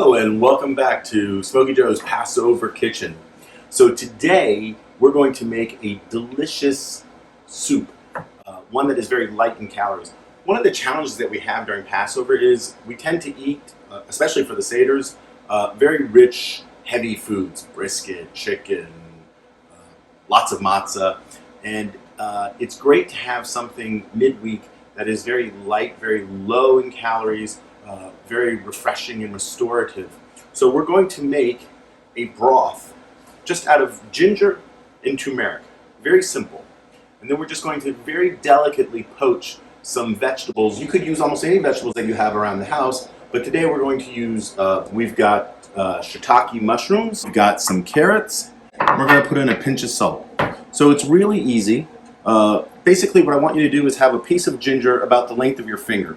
Hello and welcome back to Smokey Joe's Passover Kitchen. So today we're going to make a delicious soup, one that is very light in calories. One of the challenges that we have during Passover is we tend to eat, especially for the Seders, very rich, heavy foods, brisket, chicken, lots of matzah, and it's great to have something midweek that is very light, very low in calories, very refreshing and restorative. So we're going to make a broth just out of ginger and turmeric. Very simple. And then we're just going to very delicately poach some vegetables. You could use almost any vegetables that you have around the house, but today we're going to use, we've got shiitake mushrooms, we've got some carrots, and we're going to put in a pinch of salt. So it's really easy. Basically what I want you to do is have a piece of ginger about the length of your finger.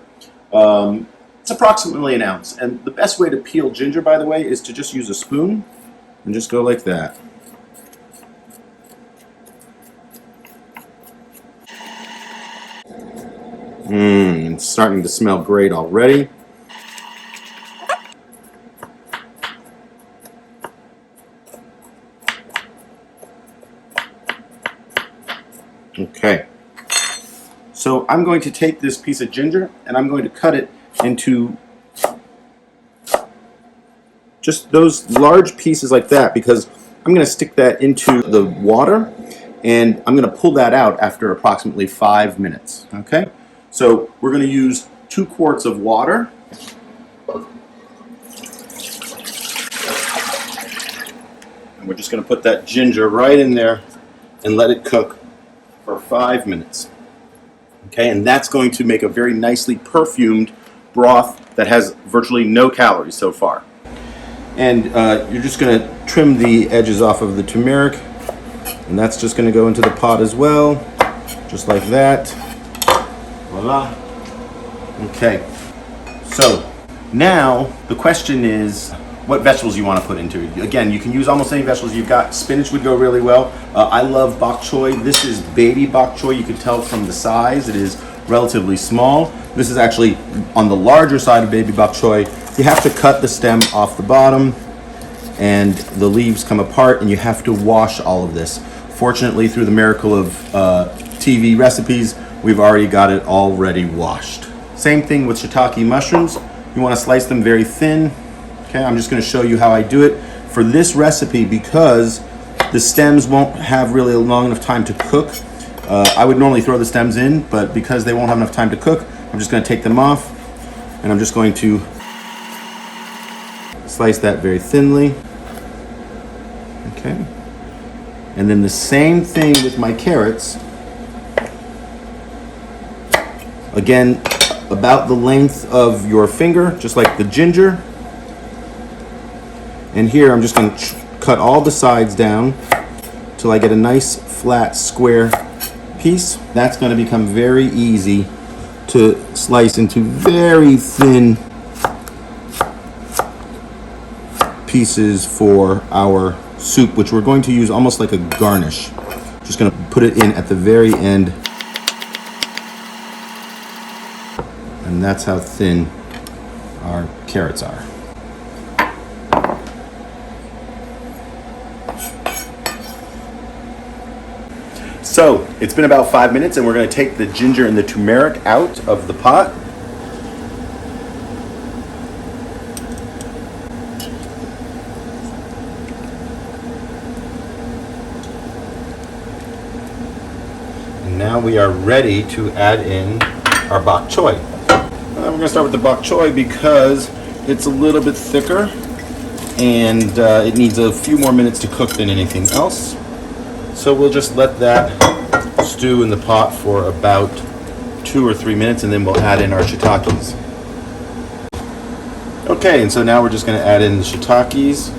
It's approximately an ounce, and the best way to peel ginger, by the way, is to just use a spoon and just go like that. It's starting to smell great already. Okay, so I'm going to take this piece of ginger and I'm going to cut it into just those large pieces like that, because I'm going to stick that into the water and I'm going to pull that out after approximately 5 minutes. Okay, so we're going to use 2 quarts of water. And we're just going to put that ginger right in there and let it cook for 5 minutes. Okay, and that's going to make a very nicely perfumed broth that has virtually no calories so far. And you're just going to trim the edges off of the turmeric, and that's just going to go into the pot as well, just like that. Voila. Okay, so now the question is what vegetables you want to put into it. Again, you can use almost any vegetables you've got. Spinach would go really well. I love bok choy. This is baby bok choy. You can tell from the size. It is relatively small. This is actually on the larger side of baby bok choy. You have to cut the stem off the bottom and the leaves come apart, and you have to wash all of this. Fortunately, through the miracle of TV recipes, we've already got it already washed. Same thing with shiitake mushrooms. You want to slice them very thin. Okay, I'm just going to show you how I do it for this recipe because the stems won't have really a long enough time to cook. I would normally throw the stems in, but because they won't have enough time to cook, I'm just going to take them off and I'm just going to slice that very thinly. Okay, and then the same thing with my carrots. Again, about the length of your finger, just like the ginger. And here I'm just going to cut all the sides down till I get a nice flat square piece. That's going to become very easy to slice into very thin pieces for our soup, which we're going to use almost like a garnish. Just going to put it in at the very end. And that's how thin our carrots are. So it's been about 5 minutes and we're going to take the ginger and the turmeric out of the pot. And now we are ready to add in our bok choy. We're going to start with the bok choy because it's a little bit thicker and it needs a few more minutes to cook than anything else. So we'll just let that stew in the pot for about 2 or 3 minutes and then we'll add in our shiitakes. Okay, and so now we're just going to add in the shiitakes.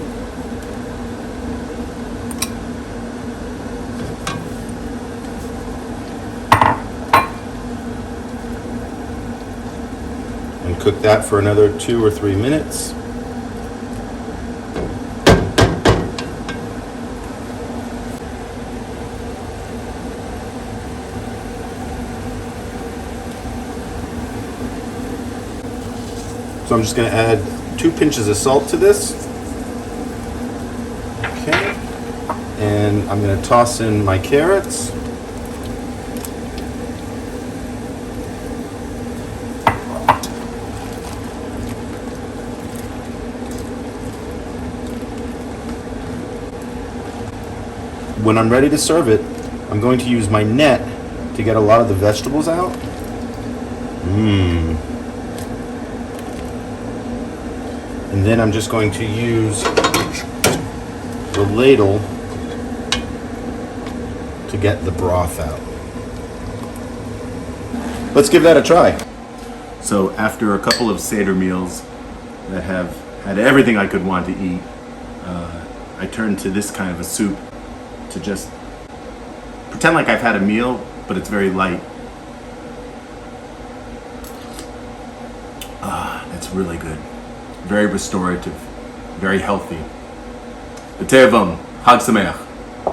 And cook that for another 2 or 3 minutes. So I'm just going to add 2 pinches of salt to this. Okay. And I'm going to toss in my carrots. When I'm ready to serve it, I'm going to use my net to get a lot of the vegetables out. And then I'm just going to use the ladle to get the broth out. Let's give that a try. So after a couple of Seder meals that have had everything I could want to eat, I turned to this kind of a soup to just pretend like I've had a meal, but it's very light. That's really good. Very restorative, very healthy. B'tevom, Chag Sameach.